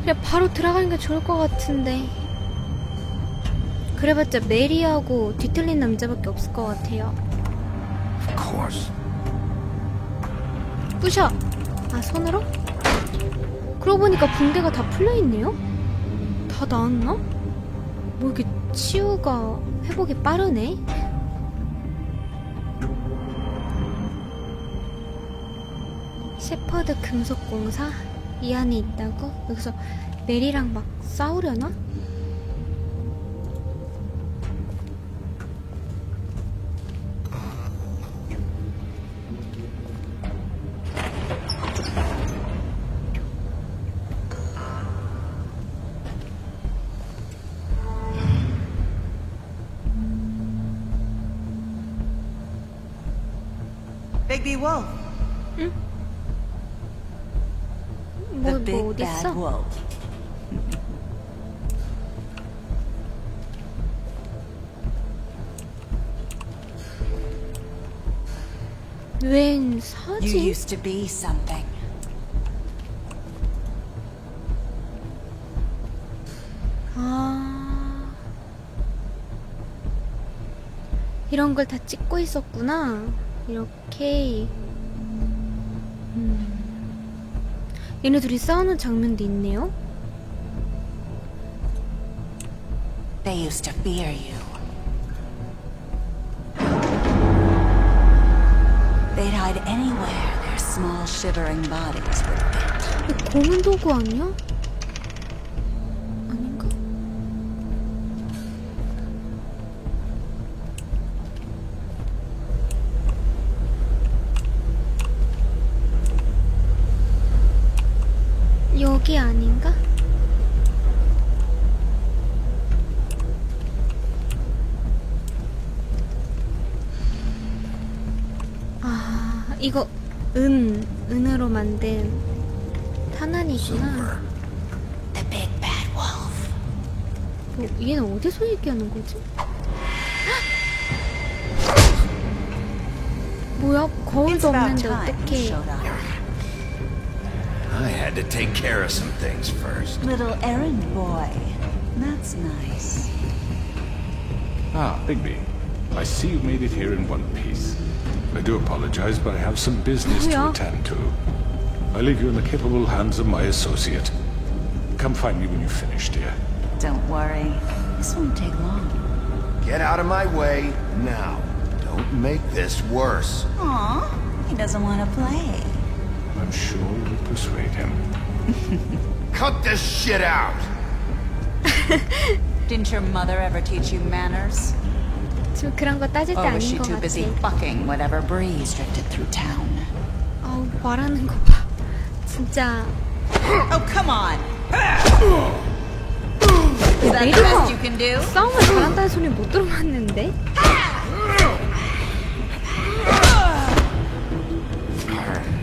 그냥 바로 들어가는 게 좋을 것 같은데. 그래봤자 메리하고 뒤틀린 남자밖에 없을 것 같아요. Of course. 부셔! 아, 손으로? 그러고 보니까 붕대가 다 풀려있네요? 다 나았나? 뭐 이렇게 치유가 회복이 빠르네? 셰퍼드 금속공사? 이 안에 있다고? 여기서 메리랑 막 싸우려나? Bigby Wolf. 응? The 뭐 big 어딨어? bad wolf. 웬 You 사진? used to be something. 아, 이런 걸 다 찍고 있었구나. 이렇게. 얘네 둘이 싸우는 장면도 있네요. They used to fear you. They'd hide anywhere their small shivering bodies would fit. 이거 검은 도구 아니야? 아닌가? 여기 아닌가? 아, 이거 은으로 만든 탄환이구나. The big bad wolf. 뭐, 얘는 어디서 얘기하는 거지? 뭐야? 거울도 없는데 어떡해. I had to take care of some things first. Little errand boy. That's nice. Ah, Bigby. I see you've made it here in one piece. I do apologize, but I have some business to Yeah. attend to. I leave you in the capable hands of my associate. Come find me when you've finished, dear. Don't worry. This won't take long. Get out of my way now. Don't make this worse. Aw, he doesn't want to play. I'm sure you'll persuade him. Cut this shit out! Didn't your mother ever teach you manners? 지금 그런 거 따질 때 Or was 아닌 she 것 too busy 같아. bucking whatever breeze drifted through town? 아우, 말하는 거 봐. 진짜. Oh, come on! Is that the 메리가 best you can do? 싸움을 잘한다는 소리 못 들어봤는데?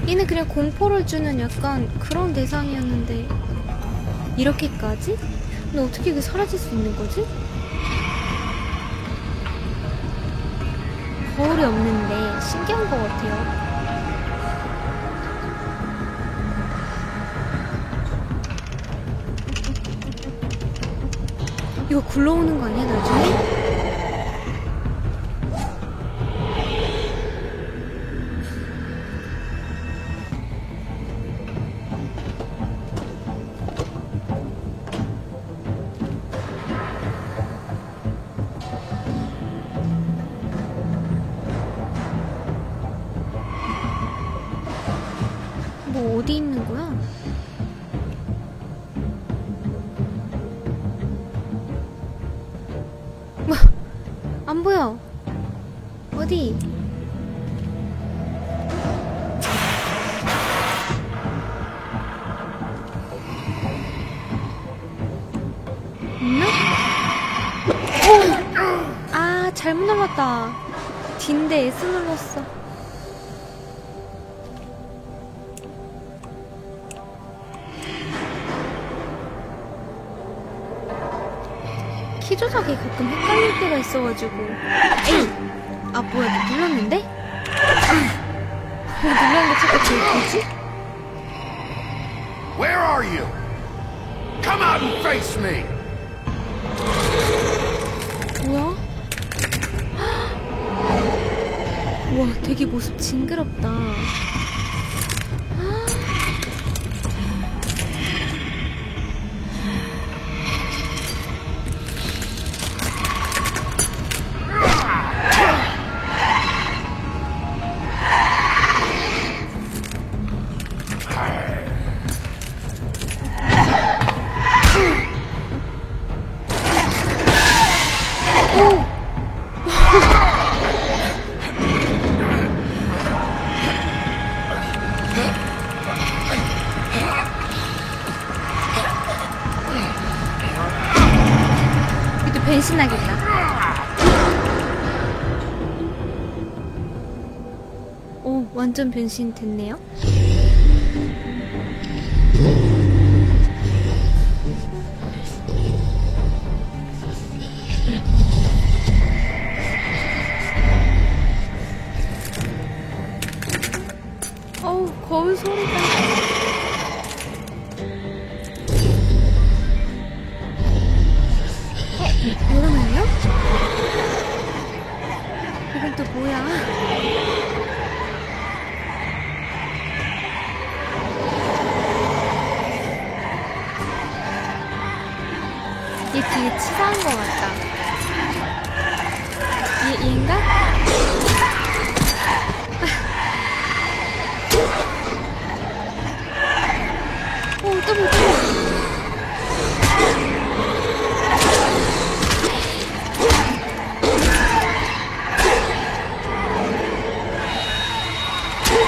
얘는 그냥 공포를 주는 약간 그런 대상이었는데 이렇게까지? 근데 어떻게 이게 사라질 수 있는 거지? 거울이 없는데 신기한 것 같아요. 이거 굴러오는 거 아니야 나중에? 뭐 어디 있는 거야? 뭐 안 보여. 어디? 있나? 오! 아, 잘못 눌렀다. D인데 S 눌렀어. 키 조작이 가끔 헷갈릴 때가 있어가지고. 에이! 아, 뭐야, 눌렀는데? 왜 눌렀는데 자꾸 들리지? Where are you? Come out and face me! 뭐야? 우와, 되게 모습 징그럽다. 이것도 변신하겠다. 오, 완전 변신 됐네요. 어우, 거울 소리가. 이러면요? 이건 또 뭐야? 얘 되게 치사한 것 같다. 얘인가? 오, 또 뭐,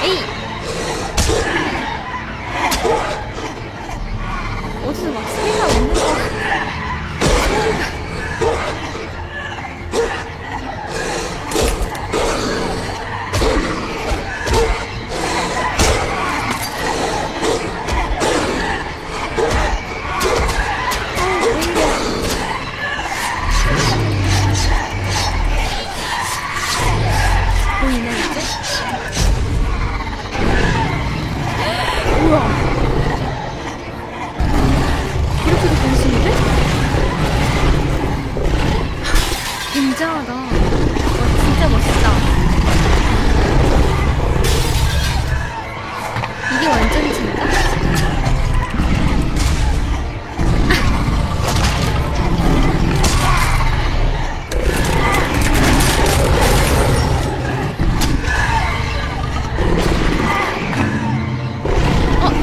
에이! 어디서 막 소리가 오는 거. 보이나 이제? 우와, 이렇게도 변신이 돼? 굉장하다. 와, 진짜 멋있다. 이게 완전 진짜?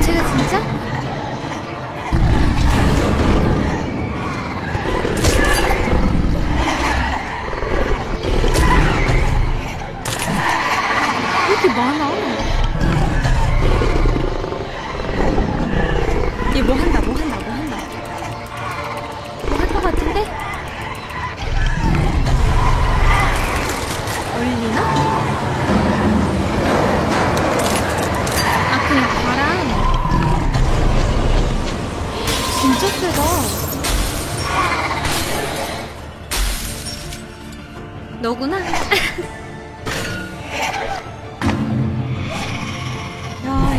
제가 진짜? 왜 이렇게 많아? 얘 뭐 한다, 뭐 한다, 뭐 한다. 뭐 할 것 같은데? 얼리나? 아, 그냥 바람. 진짜 세다. 너구나? 야,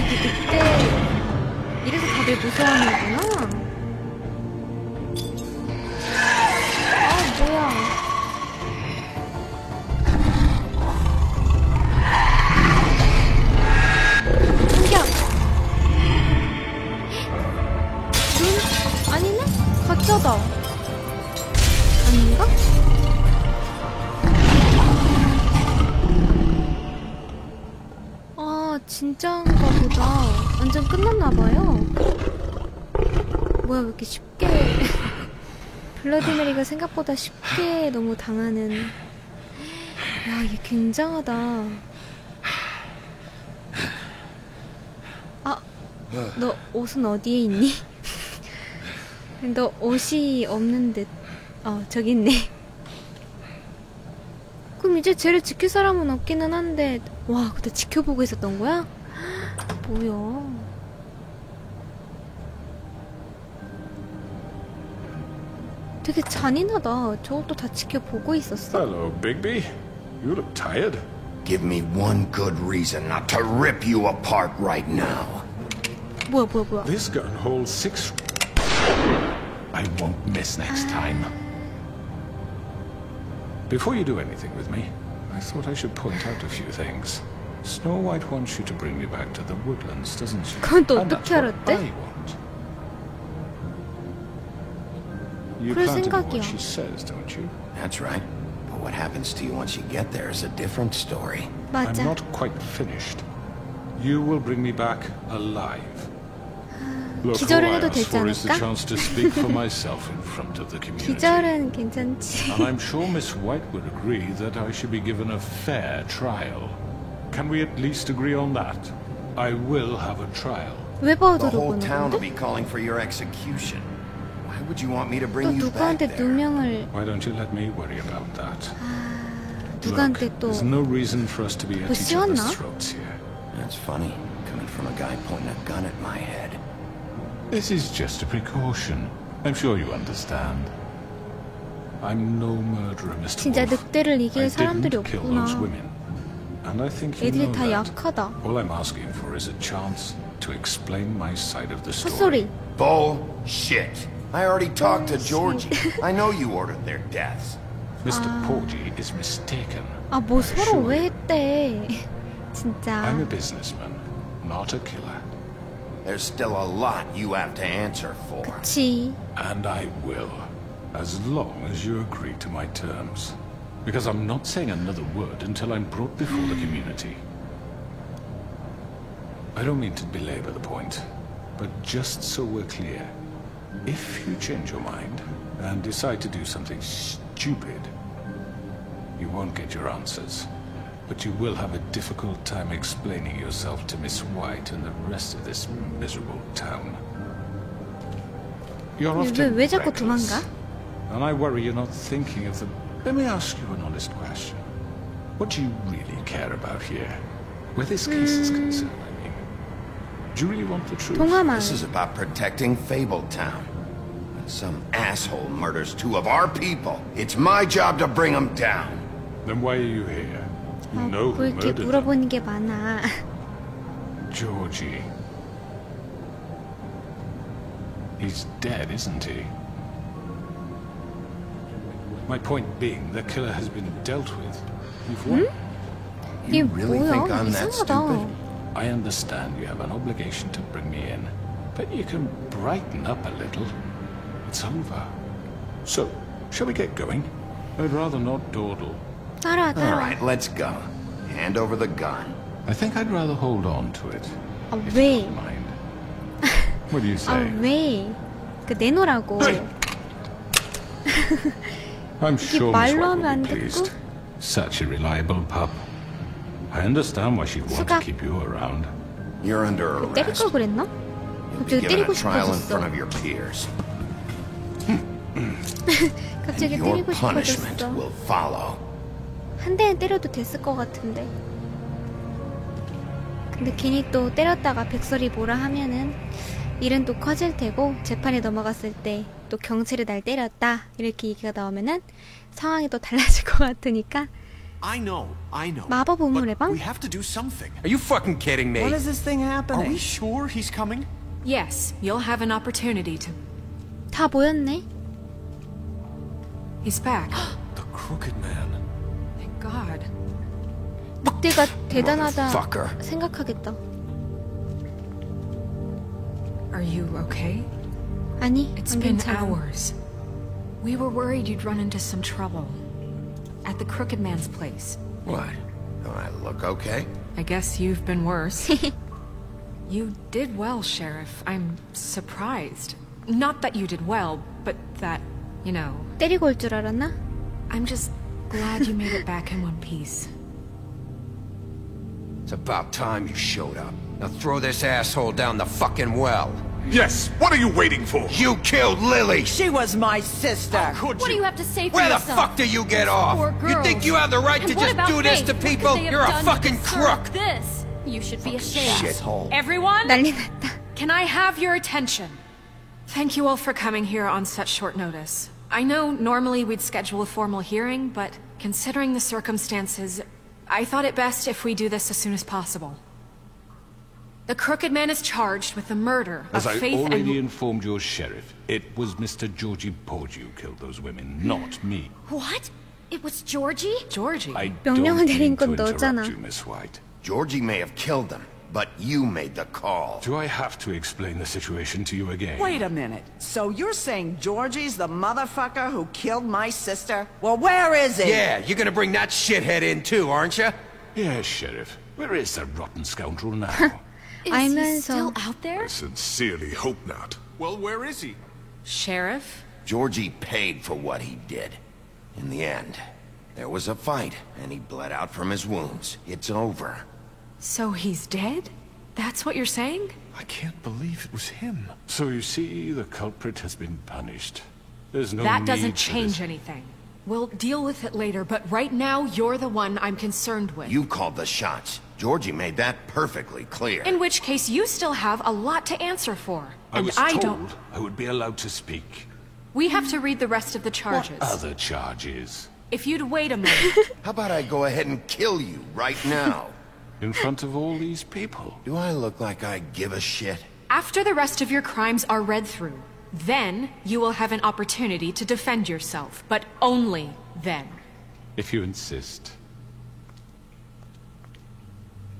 이게 그때 이래서 다들 무서워하는구나. 아, 뭐야. 신기하. 눈? 아니네? 가짜다. 아닌가? 아, 진짜인가 보다. 완전 끝났나봐요. 뭐야, 왜 이렇게 쉽게. 블러디메리가 생각보다 쉽게 너무 당하는. 야, 얘 굉장하다. 아, 너 옷은 어디에 있니? 너 옷이 없는 듯. 저기 있네. 그럼 이제 쟤를 지킬 사람은 없기는 한데. 와, 그때 지켜보고 있었던 거야? 뭐야. 되게 잔인하다. 저것도 다 지켜보고 있었어. Hello, Bigby. You look tired. Give me one good reason not to rip you apart right now. 뭐야. This gun holds 6... I won't miss next time. Before you do anything with me, I thought I should point out a few things. Snow White wants you to bring me back to the woodlands, doesn't she? 그건 또 And that's 어떻게 what 알았대? I want. You 그럴 plan to do 생각이야. what she says, don't you? That's right. But what happens to you once you get there is a different story. I'm 맞아. not quite finished. You will bring me back alive. Look, all 기절을 I 해도 ask 되지 for is the 않을까? chance to speak for myself in front of the community. 기절은 괜찮지. And I'm sure Miss White would agree that I should be given a fair trial. Can we at least agree on that? I will have a trial. 왜 The 버드로 whole 보는 town will 건데? be calling for your execution. Why would you want me to 또 bring you back 누구한테 there? 누명을 Why don't you let me worry about that? 누구한테 Look, 또 there's no reason for us to be at each other's 씌웠나? throats here. That's funny, coming from a guy pointing a gun at my head. This is just a precaution. I'm sure you understand. I'm no murderer, Mr. 진짜 Wolf. 늑대를 I 이길 사람들이 didn't kill those 없구나. women. And I think you 애들이 know 다 that. 약하다. All I'm asking for is a chance to explain my side of the 헛소리. story. Bullshit. I already talked to Georgie. I know you ordered their deaths. Mr. Porgy is mistaken. 아, 뭐 I 서로 assure 왜 you. 했대. 진짜. I'm a businessman, not a killer. There's still a lot you have to answer for. 그치. And I will, as long as you agree to my terms. Because I'm not saying another word until I'm brought before the community. I don't mean to belabor the point, but just so we're clear, if you change your mind and decide to do something stupid, you won't get your answers. But you will have a difficult time explaining yourself to Miss White and the rest of this miserable town. You're often 왜 자꾸 reckless, 도망가? and I worry you're not thinking of the... Let me ask you an honest question. What do you really care about here? Where this case is concerned, I mean. Do you really want the truth? 동화마을. This is about protecting Fabletown. When some asshole murders two of our people, it's my job to bring them down. Then why are you here? You 아, know 뭐 who 이렇게 murdered them. 물어보는 게 많아. Georgie. He's dead, isn't he? My point being, the killer has been dealt with. You've won. 이게 You really think 뭐야? I'm that 이상하다. stupid? I understand you have an obligation to bring me in, but you can brighten up a little. It's over. So, shall we get going? I'd rather not dawdle. 따라와, All 따라와. right, let's go. Hand over the gun. I think I'd rather hold on to it. 아, If 왜? you don't mind. What do you 아, say? 왜? 그 내놓으라고. I'm sure Miss 말로 White 하면 안 will be 듣고? pleased. Such a reliable pup. I understand why she'd want to 수갑. keep you around. You're under 때릴 arrest. 걸 그랬나? You'll be 갑자기 given 때리고 a trial in 싶어졌어. front of your peers. 갑자기 And your 때리고 punishment 싶어졌어. will follow. 한 대는 때려도 됐을 것 같은데. 근데 괜히 또 때렸다가 백설이 뭐라 하면은 일은 또 커질 테고 재판에 넘어갔을 때 또 경찰이 날 때렸다 이렇게 얘기가 나오면은 상황이 또 달라질 것 같으니까 I know. 마법 우물의 방? We have to do something. Are you fucking kidding me? When is this thing Are happening? we sure he's coming? Yes, you'll have an opportunity to... 다 모였네. He's back. The Crooked Man. Thank God. 늑대가 대단하다 Motherfucker. 생각하겠다. Are you okay? 아니, It's 안 been 괜찮아. hours. We were worried you'd run into some trouble. At the Crooked Man's place. What? Don't I look okay? I guess you've been worse. You did well, Sheriff. I'm surprised. Not that you did well, but that, you know... 때리고 올 줄 알았나? I'm just glad you made it back in one piece. It's about time you showed up. Now throw this asshole down the fucking well. Yes, what are you waiting for? You killed Lily! She was my sister. Could What do you? you have to say for Where the yourself? fuck do you get off? Poor You girls. think you have the right And to what just about do this Faith? to What could people? they have You're a done to fucking deserve crook! This. You should be ashamed. Shithole. Everyone, 난리 났다. can I have your attention? Thank you all for coming here on such short notice. I know normally we'd schedule a formal hearing, but considering the circumstances, I thought it best if we do this as soon as possible. The Crooked Man is charged with the murder As of I Faith already and... informed your sheriff, it was Mr. Georgie Porgy who killed those women, not me. What? It was Georgie? Georgie? I 명령을 don't 내린 mean to 건 너잖아. interrupt you, Miss White. Georgie may have killed them, but you made the call. Do I have to explain the situation to you again? Wait a minute. So you're saying Georgie's the motherfucker who killed my sister? Well, where is he? Yeah, you're gonna bring that shithead in too, aren't you? Yes, Sheriff. Where is the rotten scoundrel now? Is he 알면서 still out there? I sincerely hope not. Well, where is he? Sheriff? Georgie paid for what he did. In the end, there was a fight, and he bled out from his wounds. It's over. So he's dead? That's what you're saying? I can't believe it was him. So you see, the culprit has been punished. There's no That need doesn't for change this. anything. We'll deal with it later, but right now, you're the one I'm concerned with. You called the shots. Georgie made that perfectly clear. In which case, you still have a lot to answer for. I And was I told don't... I would be allowed to speak. We have to read the rest of the charges. What other charges? If you'd wait a moment... How about I go ahead and kill you right now? In front of all these people? Do I look like I give a shit? After the rest of your crimes are read through, then you will have an opportunity to defend yourself. But only then. If you insist.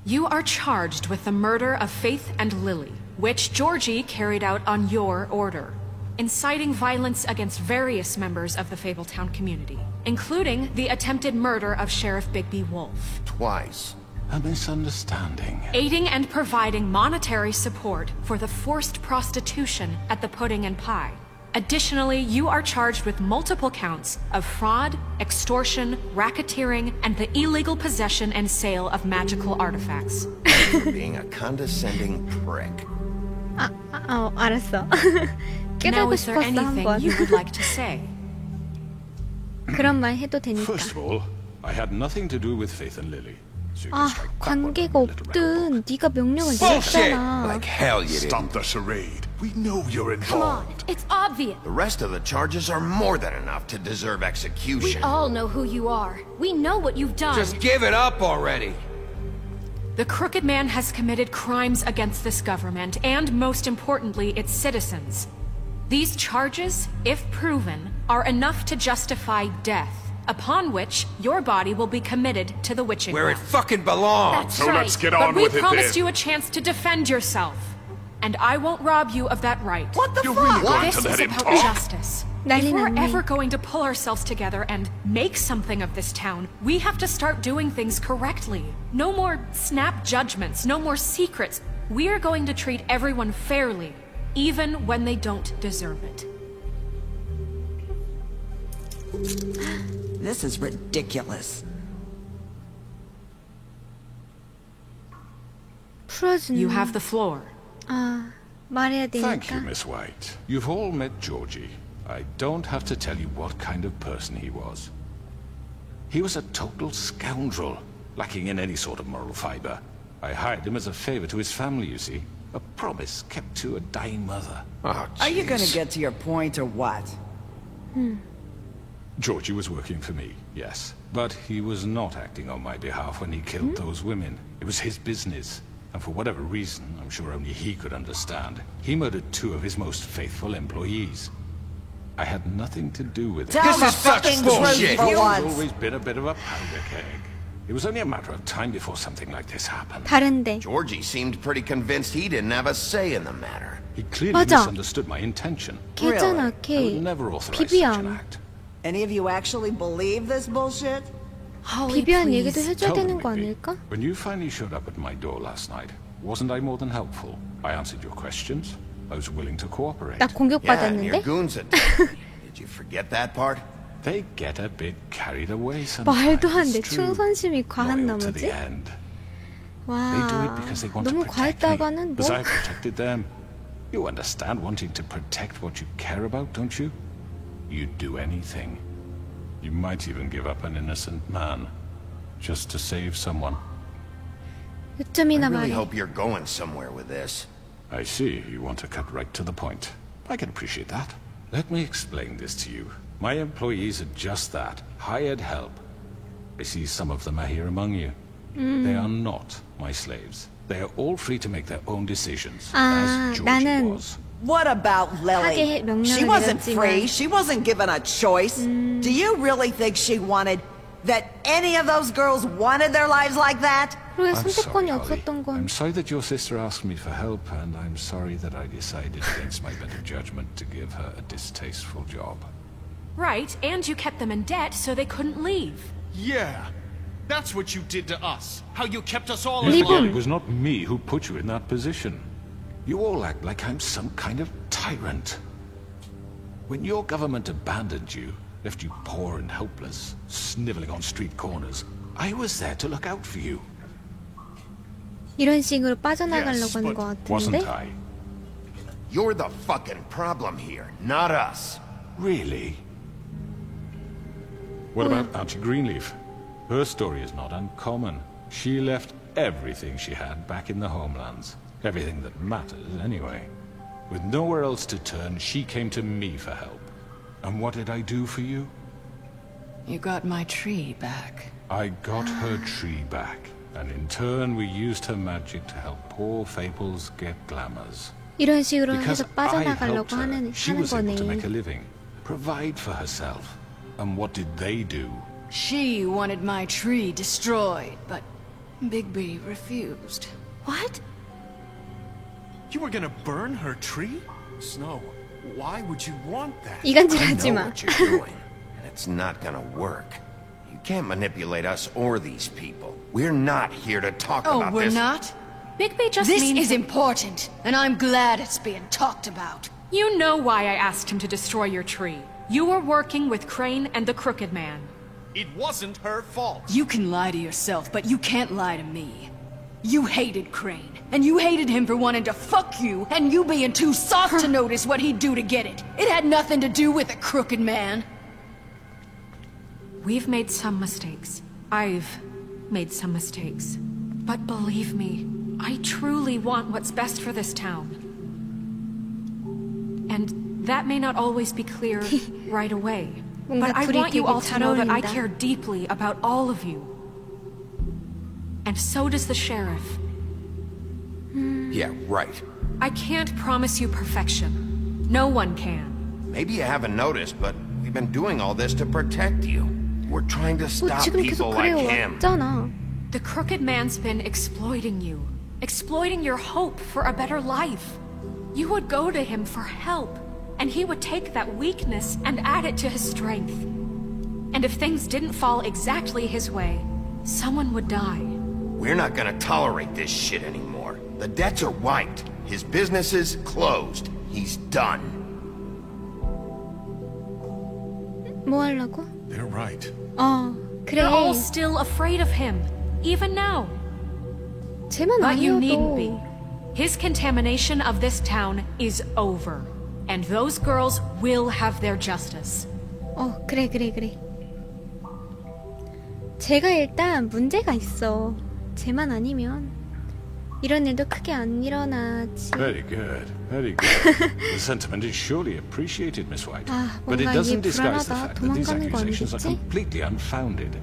You are charged with the murder of Faith and Lily, which Georgie carried out on your order, inciting violence against various members of the Fabletown community, including the attempted murder of Sheriff Bigby Wolf. Twice. A misunderstanding. Aiding and providing monetary support for the forced prostitution at the Pudding and Pie. Additionally, you are charged with multiple counts of fraud, extortion, racketeering, and the illegal possession and sale of magical artifacts. Being a condescending prick. 알았어. Now, 깨달고 is there 싶었어 anything 한번. you would like to say? 그런 말 해도 되니까. First of all, I had nothing to do with Faith and Lily. So you can 아, strike that one 관계가 from the little red book. 없든 네가 명령을 Bullshit! 내렸잖아. Like hell you Stop didn't. the charade. We know you're Come on, involved. it's obvious. The rest of the charges are more than enough to deserve We execution. all know who you are. We know what you've done. Just give it up already. The Crooked Man has committed crimes against this government and, most importantly, its citizens. These charges, if proven, are enough to justify death, upon which your body will be committed to the witching Where it well. fucking belongs. That's So right. let's get But on we with it promised then. you a chance to defend yourself. And I won't rob you of that right. What the You're fuck? really going This to let is him about talk? justice. 난리 If we're 났네. ever going to pull ourselves together and make something of this town, we have to start doing things correctly. No more snap judgments, no more secrets. We are going to treat everyone fairly, even when they don't deserve it. This is ridiculous. 풀어주는. You have the floor. 아, 말해야 Thank you, 되니까. Miss White. You've all met Georgie. I don't have to tell you what kind of person he was. He was a total scoundrel, lacking in any sort of moral fiber. I hired him as a favor to his family, you see. A promise kept to a dying mother. Oh, Are you gonna jeez. get to your point or what? Georgie was working for me, yes. But he was not acting on my behalf when he killed those women. It was his business. And for whatever reason, I'm sure only he could understand, he murdered 2 of his most faithful employees. I had nothing to do with it. Tell This the is such fucking bullshit. truth for He's once. always been a bit of a powder keg. It was only a matter of time before something like this happened. 다른데. Georgie seemed pretty convinced he didn't have a say in the matter. He clearly 맞아. misunderstood my intention. 걔잖아, I 걔. would never authorize such an 비비안. act. Any of you actually believe this bullshit? Holly, 비비안 please. 얘기도 해줘야 Tell me, 되는 거 Bigby, 아닐까? when you finally showed up at my door last night, wasn't I more than helpful? I answered your questions. I was willing to cooperate. 나 Yeah, and your 공격받았는데? goons attacked me. Did you forget that part? They get a bit carried away sometimes. 말도 안 돼. it's true. 충성심이 과한 Loyal to 나머지? the end. They do it 와, because they want to 너무 protect me. 과했다가는 Because 뭐? I protected them. You understand wanting to protect what you care about, don't you? You'd do anything. You might even give up an innocent man. Just to save someone. I 요점이나 really 말해. hope you're going somewhere with this. I see you want to cut right to the point. I can appreciate that. Let me explain this to you. My employees are just that, hired help. I see some of them are here among you. They are not my slaves. They are all free to make their own decisions, 아, as Georgie 나는 was. What about Lily? 하게 명령을 She wasn't 내렸지만. free. She wasn't given a choice. Do you really think she wanted that any of those girls wanted their lives like that? 그러게 I'm sorry, 선택권이 Holly. 없었던 건 I'm sorry that your sister asked me for help, and I'm sorry that I decided against my better judgment to give her a distasteful job. Right, and you kept them in debt so they couldn't leave. Yeah. That's what you did to us. How you kept us all Yes, in but line. it was not me who put you in that position. You all act like I'm some kind of tyrant. When your government abandoned you, left you poor and helpless, sniveling on street corners, I was there to look out for you. 이런 식으로 빠져나가려고 하는 것 Wasn't 같은데? I? You're the fucking problem here, not us. Really? What about Auntie Greenleaf? Her story is not uncommon. She left everything she had back in the homelands. Everything that mattered, anyway. With nowhere else to turn, she came to me for help. And what did I do for you? You got my tree back. I got her tree back. And in turn, we used her magic to help poor Fables get glamours. 이런 식으로 Because 해서 I 빠져나가려고 helped her, 하는 she was able to make a 거네. living, provide for herself. And what did they do? She wanted my tree destroyed, but Bigby refused. What? You were gonna burn her tree? Snow, why would you want that? 이간질하지 I know 마. what you're doing, and it's not gonna work. You can't manipulate us or these people. We're not here to talk Oh, about we're this. not? Bigby just This means is important, and I'm glad it's being talked about. You know why I asked him to destroy your tree. You were working with Crane and the Crooked Man. It wasn't her fault. You can lie to yourself, but you can't lie to me. You hated Crane, and you hated him for wanting to fuck you, and you being too soft to notice what he'd do to get it. It had nothing to do with the Crooked Man. We've made some mistakes. I've made some mistakes. But believe me, I truly want what's best for this town. And that may not always be clear right away. But I want you all to know that I care deeply about all of you. And so does the sheriff. Yeah, right. I can't promise you perfection. No one can. Maybe you haven't noticed, but we've been doing all this to protect you. We're trying to 뭐 stop 지금 people 계속 like 그래요 him. 왔잖아. The Crooked Man's been exploiting you. Exploiting your hope for a better life. You would go to him for help, and he would take that weakness and add it to his strength. And if things didn't fall exactly his way, someone would die. We're not gonna tolerate this shit anymore. The debts are wiped. His business is closed. He's done. 뭐 하려고? They're right. 그래. You're all still afraid of him, even now. 쟤만 But you needn't 아니어도. be. His contamination of this town is over. And those girls will have their justice. 그래. 제가 일단 문제가 있어. 쟤만 아니면 이런 일도 크게 안 일어나지. Very good, very good. The sentiment is surely appreciated, Miss White. But it 뭔가 doesn't 이게 disguise the 불안하다. fact that these 도망가는 거 accusations are 아니겠지? completely unfounded.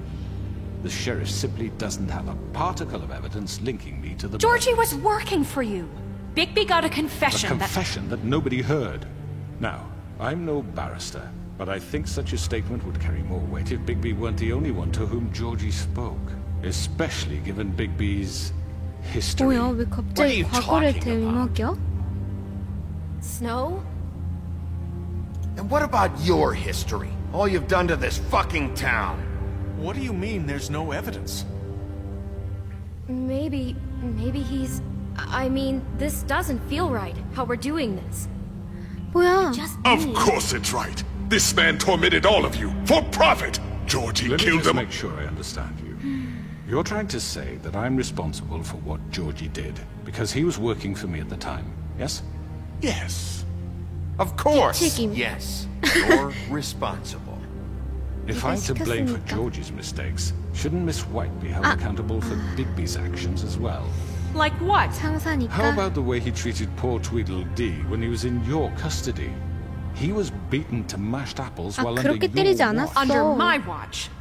The sheriff simply doesn't have a particle of evidence linking me to the Georgie murders. was working for you. Bigby got a A confession confession that nobody heard. Now, I'm no barrister, but I think such a statement would carry more weight if Bigby weren't the only one to whom Georgie spoke. Especially given Bigby's history. 뭐야, 왜 What are 갑자기 you 과거를 talking about? 되먹여? Snow? And what about your history? All you've done to this fucking town? What do you mean there's no evidence? Maybe he's... I mean, this doesn't feel right, how we're doing this. 뭐야? Just Of me. course it's right. This man tormented all of you for profit. Georgie Let me killed just them. make sure I understand you. You're trying to say that I'm responsible for what Georgie did because he was working for me at the time, yes? Yes. Of course, 책임. yes. You're responsible. If 네가 I'm to blame for 시켰으니까. Georgie's mistakes, shouldn't Miss White be held accountable for Bigby's actions as well? Like what? 상사니까. How about the way he treated poor Tweedledee when he was in your custody? He was beaten to mashed apples while under 그렇게 your 때리지 watch. 않았어. Under my watch.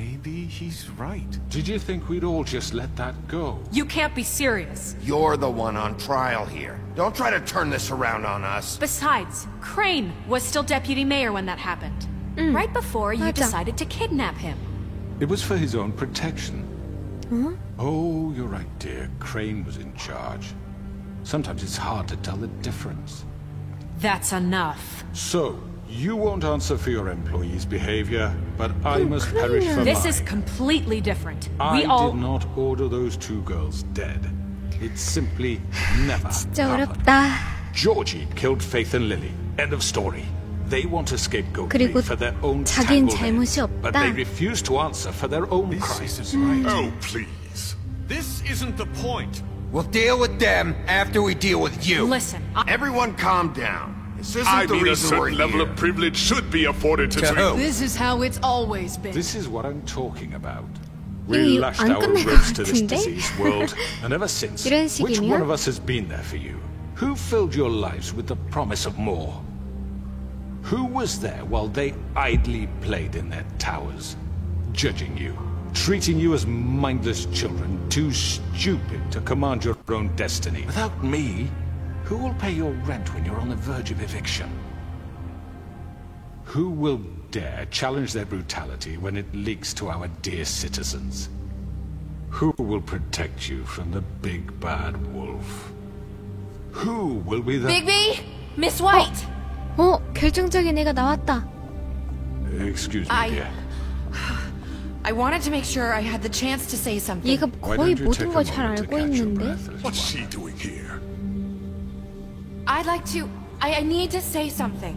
Maybe he's right. Did you think we'd all just let that go? You can't be serious. You're the one on trial here. Don't try to turn this around on us. Besides, Crane was still deputy mayor when that happened. Right before you 맞아. decided to kidnap him. It was for his own protection. Oh, you're right, dear. Crane was in charge. Sometimes it's hard to tell the difference. That's enough. So, you won't answer for your employees' behavior, but I must perish for This mine. is completely different. I We all... did not order those two girls dead. It simply never 진짜 happened. 어렵다. Georgie killed Faith and Lily. End of story. They want to scapegoat me 그리고 for their own 자긴 tangled 잘못이 end, but 없다. they refuse to answer for their own This crimes. isn't right. Oh, please. This isn't the point. We'll deal with them after we deal with you. Listen, Everyone calm down. This isn't I the mean, a reason we're certain level here. of privilege should be afforded to To who? This is how it's always been. This is what I'm talking about. 이거 We lashed 안 our 끝날 것 ropes to this 같은데? diseased world, and ever since, 이런 which 식이면? one of us has been there for you? Who filled your lives with the promise of more? Who was there while they idly played in their towers, judging you, treating you as mindless children, too stupid to command your own destiny? Without me, who will pay your rent when you're on the verge of eviction? Who will dare challenge their brutality when it leaks to our dear citizens? Who will protect you from the big bad wolf? Who will be the... Bigby? Miss White! 결정적인 애가 나왔다. Excuse me, dear. I wanted to make sure I had the chance to say something. 얘가 Why 거의 don't you take 모든 a 걸 잘 moment to 알고 catch your 있는데. breath, little What's one? she doing here? I'd like to... I need to say something.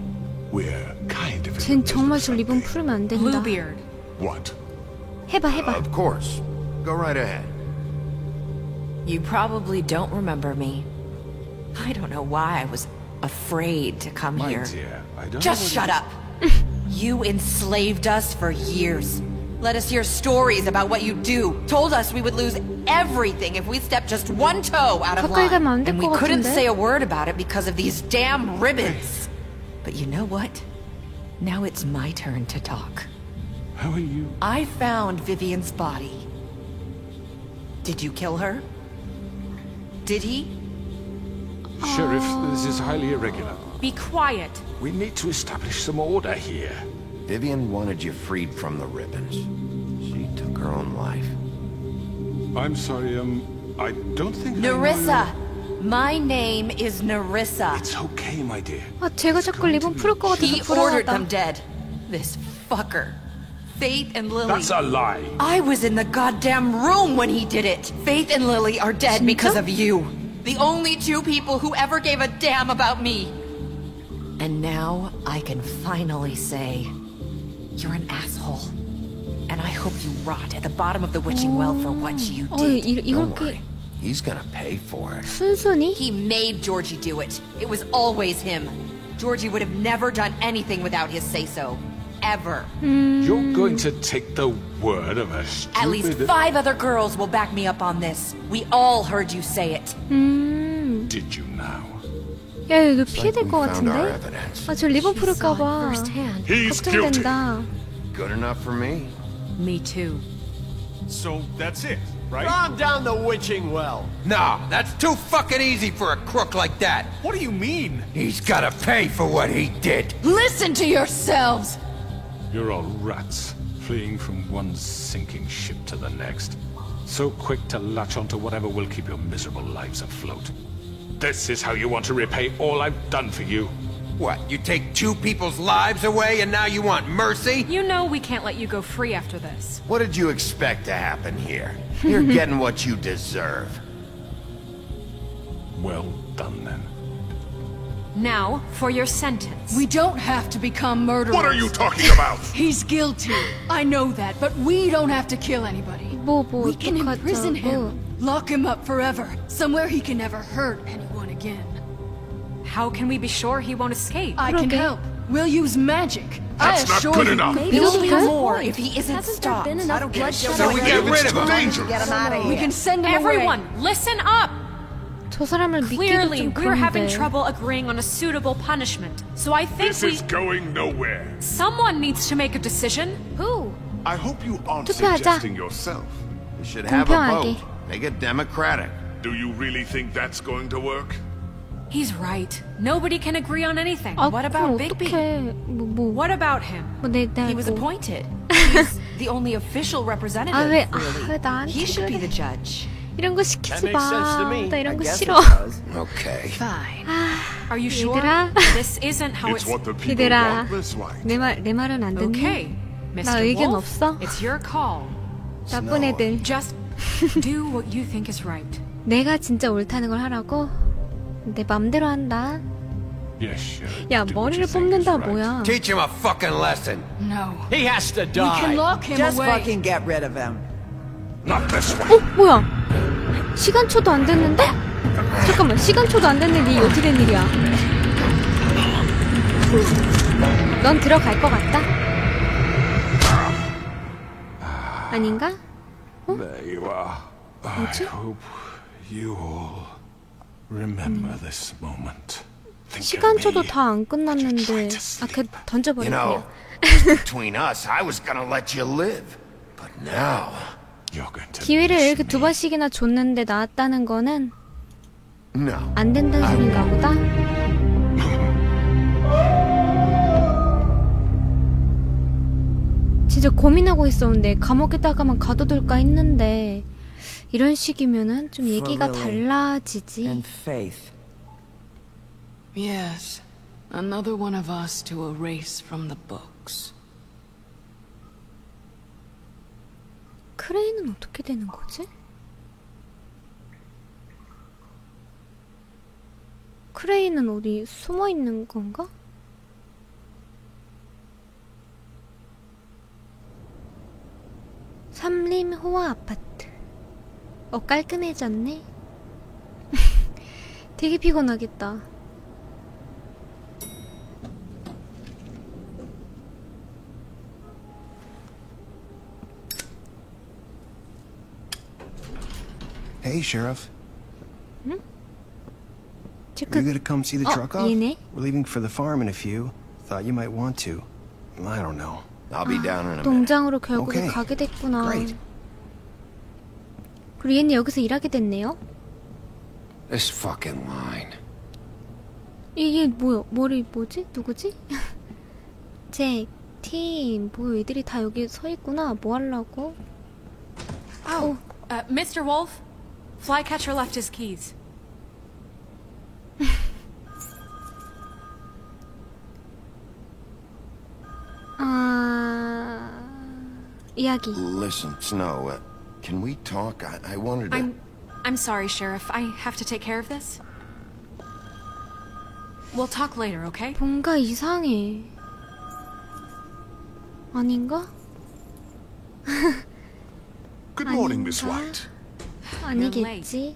We're Kind of 쟨 in the 정말 middle 저 of 리본 something. 풀면 안 된다. Bluebeard. What? 해봐. Of course. Go right ahead. You probably don't remember me. I don't know why I was afraid to come My here. dear, I don't Just know shut what up. You enslaved us for years. Let us hear stories about what you do. Told us we would lose everything if we stepped just one toe out of 가까이 가면 안 line. 될 And we 것 couldn't 같은데? say a word about it because of these damn ribbons. But you know what? Now it's my turn to talk. How are you? I found Vivian's body. Did you kill her? Did he? Sheriff, this is highly irregular. Be quiet. We need to establish some order here. Vivian wanted you freed from the ribbons. She took her own life. I'm sorry, I don't think Nerissa! My name is Nerissa. It's okay, my dear. 제가 자꾸 리본 풀을 것 He 같아서 ordered them 불안하다. dead. This fucker. Faith and Lily. That's a lie. I was in the goddamn room when he did it. Faith and Lily are dead 진짜? because of you. The only two people who ever gave a damn about me. And now I can finally say, you're an asshole. And I hope you rot at the bottom of the witching well for what you did. Don't 이렇게 worry. He's gonna pay for it. 순순히? He made Georgie do it. It was always him. Georgie would have never done anything without his say-so. Ever. You're going to take the word of a stupid... At least 5 other girls will back me up on this. We all heard you say it. Did you now? 야, 이거 피해될 것 We found our 같은데? evidence. 저 리본 풀을까봐 He's guilty. 걱정된다. Good enough for me. Me too. So that's it, right? Calm down the witching well. No, that's too fucking easy for a crook like that. What do you mean? He's gotta pay for what he did. Listen to yourselves! You're all rats, fleeing from one sinking ship to the next. So quick to latch onto whatever will keep your miserable lives afloat. This is how you want to repay all I've done for you. What, you take 2 people's lives away and now you want mercy? You know we can't let you go free after this. What did you expect to happen here? You're getting what you deserve. Well done, then. Now, for your sentence. We don't have to become murderers. What are you talking about? He's guilty. I know that, but we don't have to kill anybody. 뭐 We can imprison 어떡하자고. him. Lock him up forever. Somewhere he can never hurt anyone again. How can we be sure he won't escape? I can 그러게. help. We'll use magic. That's I not assure good you. enough. Maybe there'll be Okay. more if he isn't Hasn't stopped. there been enough bloodshed So we already? get rid of him. Dangerous. Get him out of We here. can send him Everyone, away. listen up! 저 사람을 믿기도 Clearly, 좀 we're having 그런데. trouble agreeing on a suitable punishment. So I think This is going nowhere. someone needs to make a decision. Who? I hope you aren't 투표하자. suggesting yourself. We should have a 공평하게. vote. Make it democratic. Do you really think that's going to work? He's right. Nobody can agree on anything. 아, What 그럼 about Bigby? 어떡해. What about him? He was appointed. He's the only official representative, 아, 왜 really. 나한테 He should be 그래. the judge. 이런 거 시키지 That makes sense to 마. me. 나 이런 I 거 guess 싫어. it does. Okay. Fine. Are you sure? 얘들아. This isn't how It's it's... what the people 얘들아. want, Miss White. 내 말은 안 듣니? Okay, 나 Mr. 의견 Wolf, 없어? it's your call. 나쁜 애들. Just do what you think is right. 내가 진짜 옳다는 걸 하라고? 내 맘대로 한다. Yes, Sheriff. 야, Do what 머리를 you think is 뽑는다 right. 뭐야? Teach him a fucking lesson. No. He has to We can die. lock him Just away. fucking get rid of him. Not this one. 뭐야? 시간초도 안 됐는데? 잠깐만, 시간초도 안 됐는데 이게 어떻게 된 일이야? 넌 들어갈 것 같다? 아닌가? There you are. I 뭐지? hope you all remember this moment. Think of 시간초도 me. 다 안 끝났는데 아, 걔 You 던져버릴게요. know, just between us, I was gonna let you live. But now, You're going to 기회를 miss 이렇게 두 me. 번씩이나 줬는데 나왔다는 거는 no. 안 된다는 소린가 보다. 진짜 고민하고 있었는데 감옥에다가만 가둬둘까 했는데 이런 식이면은 좀 얘기가 달라지지. And Faith. Yes. Another one of us to erase from the books. 크레이는 어떻게 되는 거지? 크레이는 어디 숨어 있는 건가? 삼림 호화 아파트. 깔끔해졌네. 되게 피곤하겠다. Hey, Sheriff. 체크. You gonna come see the truck off? 얘네? We're leaving for the farm in a few. Thought you might want to. I don't know. I'll be down in a minute. 농장으로 결국에 Okay. 가게 됐구나. Great. 그리고 얘는 여기서 일하게 됐네요. This fucking line. 이게 뭐야? 머리 뭐지? 누구지? 잭, 팀, 뭐 애들이 다 여기 서 있구나. 뭐 하려고? Oh, Mr. Wolf, Flycatcher left his keys. 이야기. Listen, Snow, can we talk? I wanted to... I'm sorry, Sheriff. I have to take care of this. We'll talk later, okay? 뭔가 이상해. 아닌가? Good morning, Miss White. 아니겠지.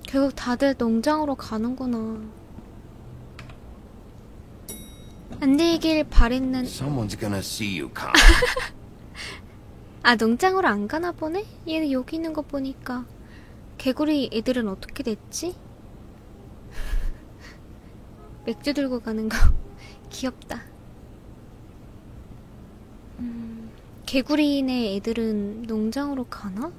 결국 다들 농장으로 가는구나. 안 되길 바랬는. Someone's gonna see you come. 아, 농장으로 안 가나 보네? 얘는 여기 있는 거 보니까. 개구리 애들은 어떻게 됐지? 맥주 들고 가는 거 귀엽다. 개구리네 애들은 농장으로 가나?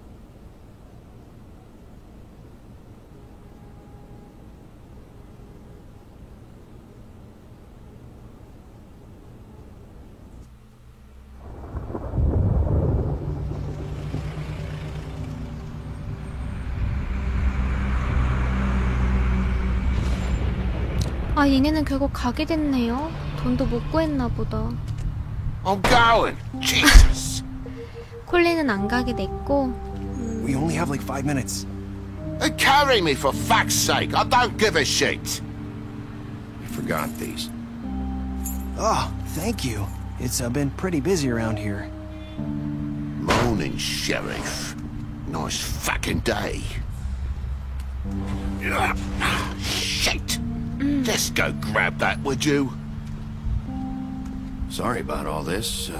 아, 얘네는 결국 가게 됐네요. 돈도 못 구했나 보다. I'm going. Jesus. 콜린은 안 가게 됐고. We only have like 5 minutes. Carry me for fuck's sake. I don't give a shit. I forgot these. Oh, thank you. It's been pretty busy around here. Morning, Sheriff. Nice fucking day. Shit. Just go grab that, would you? Sorry about all this.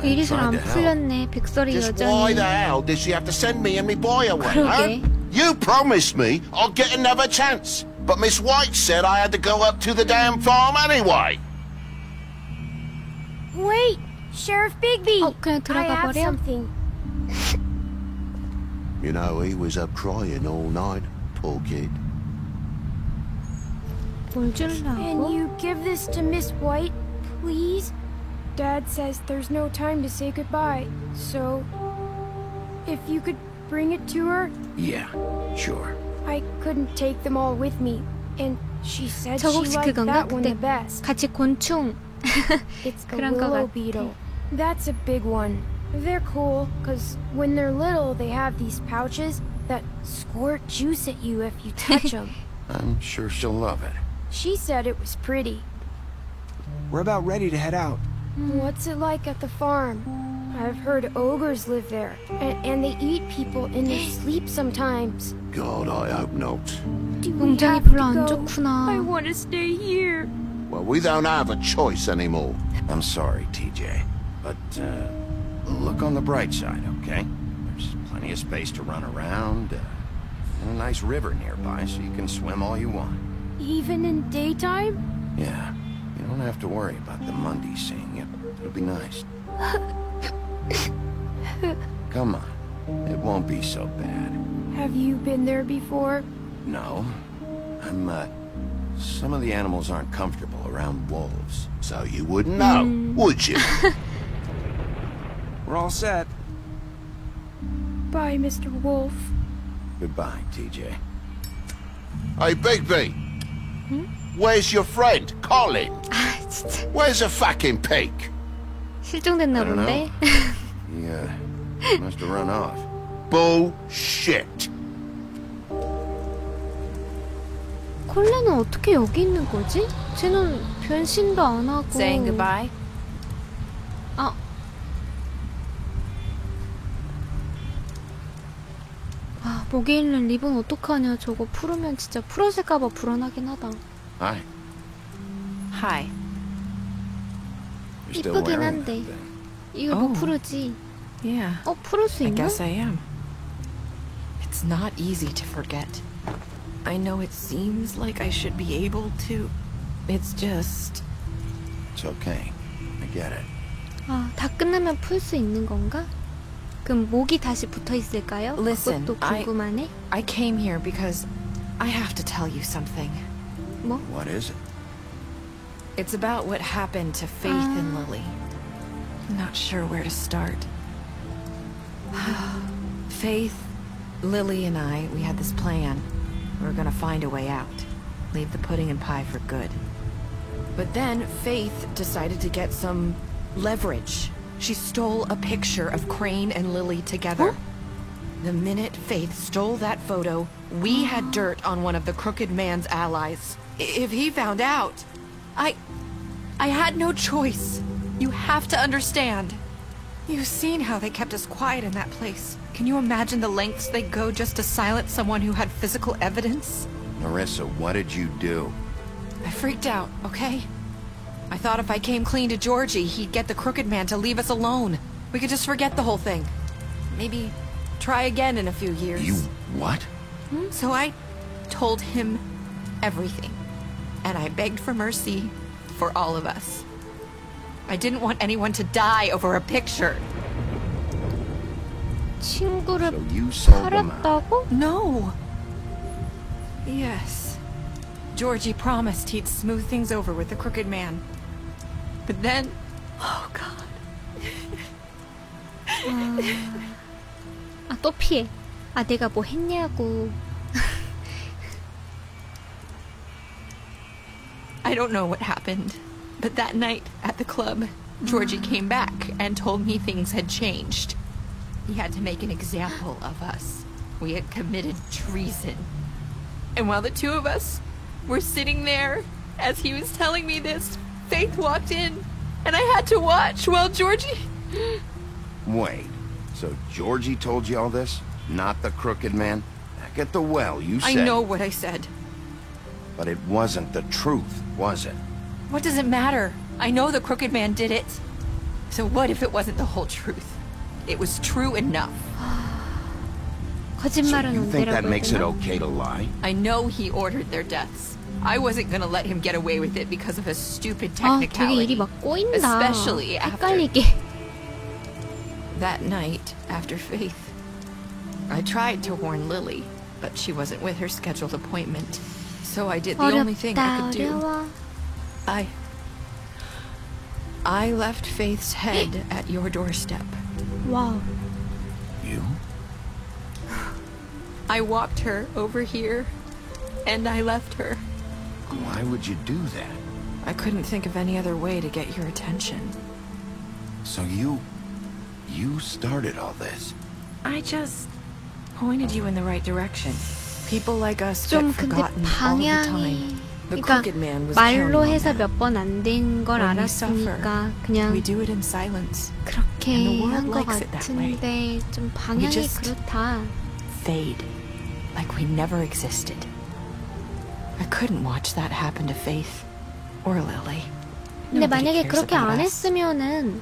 일이 잘 안 풀렸네. 백설이 Just why 여전히. the hell did she have to send me and me boy away, 그러게. huh? You promised me I'll get another chance. But Miss White said I had to go up to the damn farm anyway. Wait! Sheriff Bigby! 그냥 I 들어가 have 버려? something. You know, he was up crying all night, poor kid. 뭘 Can 주려고? you give this to Miss White, please? Dad says there's no time to say goodbye, so... If you could bring it to her? Yeah, sure. I couldn't take them all with me, and she said 저 she 혹시 liked 그건가? that one the 그때 best. 같이 곤충 It's the 그런 거 willow 같아. beetle. That's a big one. They're cool, because when they're little, they have these pouches that squirt juice at you if you touch them. I'm sure she'll love it. She said it was pretty. We're about ready to head out. What's it like at the farm? I've heard ogres live there, and they eat people in their sleep sometimes. God, I hope not. Do we 농장이 have to 별로 안 go? 좋구나. I want to stay here. Well, we don't have a choice anymore. I'm sorry, TJ. But, look on the bright side, okay? There's plenty of space to run around, and a nice river nearby, so you can swim all you want. Even in daytime? Yeah, you don't have to worry about the Mundy seeing you. It'll be nice. Come on, it won't be so bad. Have you been there before? No, some of the animals aren't comfortable around wolves. So you wouldn't know, would you? We're all set. Bye, Mr. Wolf. Goodbye, TJ. Hey, Bigby. Where's your friend, Colin? 아 진짜 Where's the fucking pig? 실종됐나 I don't 본데? He must have run off. Bullshit. 콜레는 어떻게 여기 있는 거지? 쟤는 변신도 안 하고. Saying goodbye? 아. 아, 목에 있는 리본 어떡하냐. 저거 풀으면 진짜 풀어질까봐 불안하긴 하다. Hi. Hi. You're still 이쁘긴 wearing 한데. that thing. 이거 못 풀으지. Yeah. 풀을 수 I 있나? guess I am. It's not easy to forget. I know it seems like I should be able to. It's just... It's okay. I get it. 아, 다 끝나면 풀 수 있는 건가? 그럼 목이 다시 붙어 있을까요? Listen, 그것도 궁금하네. I came here because I have to tell you something. 뭐? What is it? It's about what happened to Faith and Lily. I'm not sure where to start. Faith, Lily and I, we had this plan. We were gonna find a way out. Leave the pudding and pie for good. But then Faith decided to get some leverage. She stole a picture of Crane and Lily together. The minute Faith stole that photo, we had dirt on one of the Crooked Man's allies. If he found out, I had no choice. You have to understand. You've seen how they kept us quiet in that place. Can you imagine the lengths they go just to silence someone who had physical evidence? Marissa, what did you do? I freaked out, okay? I thought if I came clean to Georgie, he'd get the Crooked Man to leave us alone. We could just forget the whole thing. Maybe try again in a few years. You what? So I told him everything. And I begged for mercy for all of us. I didn't want anyone to die over a picture. 친구를 So you sold them out. 팔았다고? No. Yes. Georgie promised he'd smooth things over with the Crooked Man. But then... Oh, God. 아, 또 피해. 아, 내가 뭐 했냐고. I don't know what happened, but that night at the club, Georgie came back and told me things had changed. He had to make an example of us. We had committed treason. And while the two of us were sitting there, as he was telling me this, Faith walked in, and I had to watch while Georgie... Wait, so Georgie told you all this? Not the Crooked Man? Back at the well, you said... I know what I said. But it wasn't the truth, was it? What does it matter? I know the Crooked Man did it. So what if it wasn't the whole truth? It was true enough. So 거짓말은 you think that 안 makes it 되라고 okay to lie? I know he ordered their deaths. I wasn't gonna let him get away with it because of a stupid 아, 되게 일이 technicality. 막 꼬인다. Especially after 헷갈리게. that night after Faith. I tried to warn Lily, but she wasn't with her scheduled appointment. So I did the only thing I 어렵다, could do. 어려워. I left Faith's head at your doorstep. 와우. You? I walked her over here, and I left her. Why would you do that? I couldn't think of any other way to get your attention. So you started all this? I just pointed you in the right direction. People like us 좀 get 근데 forgotten all the 방향이 time. The 그러니까 crooked man was 말로 counting 해서 on that. 몇 번 안 된 걸 When we 알았으니까 suffer, 그냥 we do it in silence. 그렇게 And the world 한 것 likes it that way. 같은데 좀 방향이 We just 그렇다. Fade, like we never existed. I couldn't watch that happen to Faith or Lily. 근데 Nobody 만약에 cares 그렇게 about 안 us. 했으면은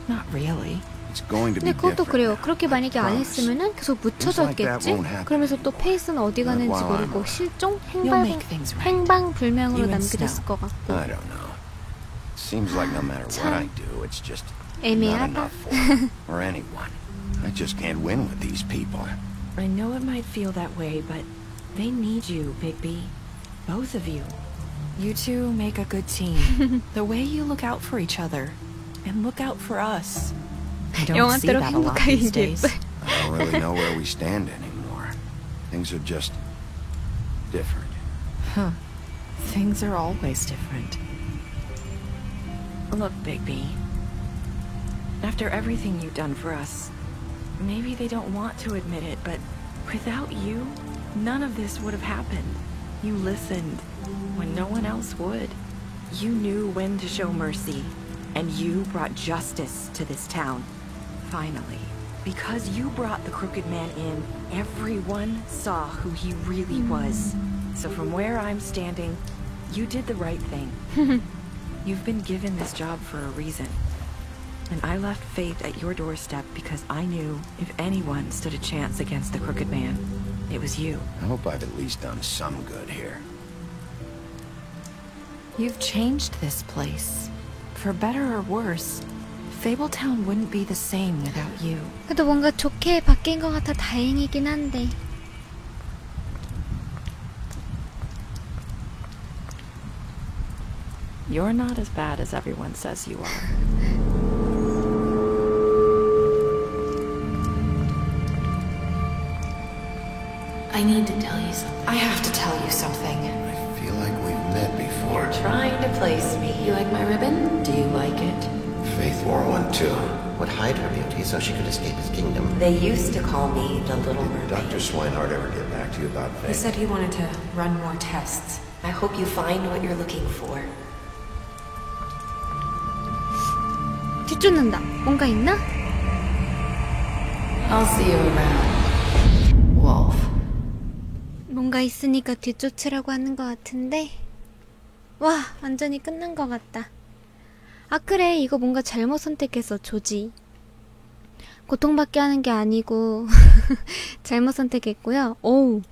Not really. It's going to be 근데 그것도 different. 그래요. 그렇게 만약에 안 Promise. 했으면은 계속 Things like that 묻혀졌겠지? won't happen. 그러면서 또 페이스는 어디 가는지 while I'm 모르고 around. 실종? You'll make things right. 행방불명으로 You and 남겨졌을 Snow. 것 같고 I don't know. Seems like no matter what I do, it's just not 애매하다. enough for her or anyone. I just can't win with these people. I know it might feel that way, but they need you, Bigby. Both of you. You two make a good team. The way you look out for each other and look out for us. I don't see 영화대로 that a lot these days. I don't really know where we stand anymore. Things are just different. Huh. Things are always different. Look, Bigby. After everything you've done for us, maybe they don't want to admit it, but without you, none of this would have happened. You listened when no one else would. You knew when to show mercy, and you brought justice to this town. Finally. Because you brought the Crooked Man in, everyone saw who he really was. So from where I'm standing, you did the right thing. You've been given this job for a reason. And I left Faith at your doorstep because I knew if anyone stood a chance against the Crooked Man, it was you. I hope I've at least done some good here. You've changed this place. For better or worse, Fabletown wouldn't be the same without you. 그래도 뭔가 좋게 바뀐 것 같아 다행이긴 한데. You're not as bad as everyone says you are. I need to tell you something. I have to tell you something. I feel like we've met before. You're trying to place me. You like my ribbon? Do you like it? Faith wore one too. Would hide her beauty so she could escape his kingdom. They used to call me the Little Did Mermaid. Dr. Swinehart ever get back to you about He Faith? said he wanted to run more tests. I hope you find what you're looking for. 뒤쫓는다. 뭔가 있나? I'll see you around, Wolf. 뭔가 있으니까 뒤쫓으라고 하는 것 같은데. 와, 완전히 끝난 것 같다. 아 그래, 이거 뭔가 잘못 선택했어, 조지. 고통받게 하는 게 아니고 잘못 선택했고요. 오우,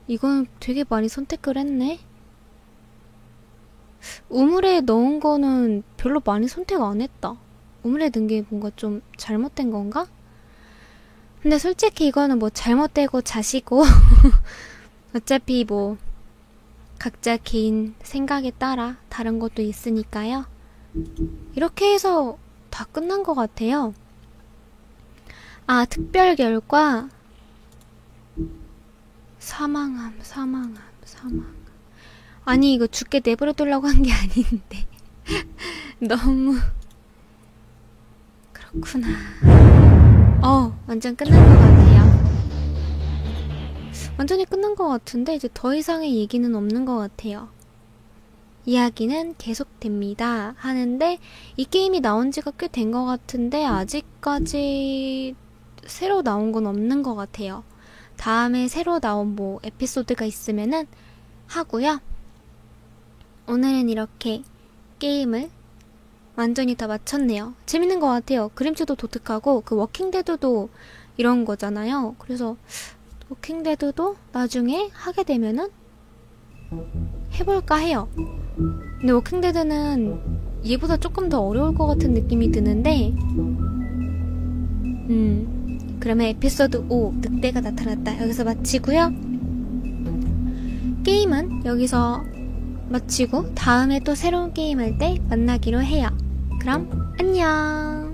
이건 되게 많이 선택을 했네. 우물에 넣은 거는 별로 많이 선택 안 했다. 우물에 넣은 게 뭔가 좀 잘못된 건가? 근데 솔직히 이거는 뭐 잘못되고 자시고 어차피 뭐 각자 개인 생각에 따라 다른 것도 있으니까요. 이렇게 해서 다 끝난 것 같아요. 아, 특별 결과 사망함. 아니 이거 죽게 내버려 두려고 한 게 아닌데 너무 그렇구나. 완전 끝난 것 같아요. 완전히 끝난 것 같은데 이제 더 이상의 얘기는 없는 것 같아요. 이야기는 계속됩니다 하는데 이 게임이 나온 지가 꽤 된 것 같은데 아직까지 새로 나온 건 없는 것 같아요. 다음에 새로 나온 뭐 에피소드가 있으면은 하고요. 오늘은 이렇게 게임을 완전히 다 마쳤네요. 재밌는 것 같아요. 그림체도 독특하고 그 워킹데드도 이런 거잖아요. 그래서 워킹데드도 나중에 하게 되면은 해볼까 해요. 근데 워킹데드는 얘보다 조금 더 어려울 것 같은 느낌이 드는데 그러면 에피소드 5 늑대가 나타났다 여기서 마치고요. 게임은 여기서 마치고 다음에 또 새로운 게임 할 때 만나기로 해요. 그럼 안녕.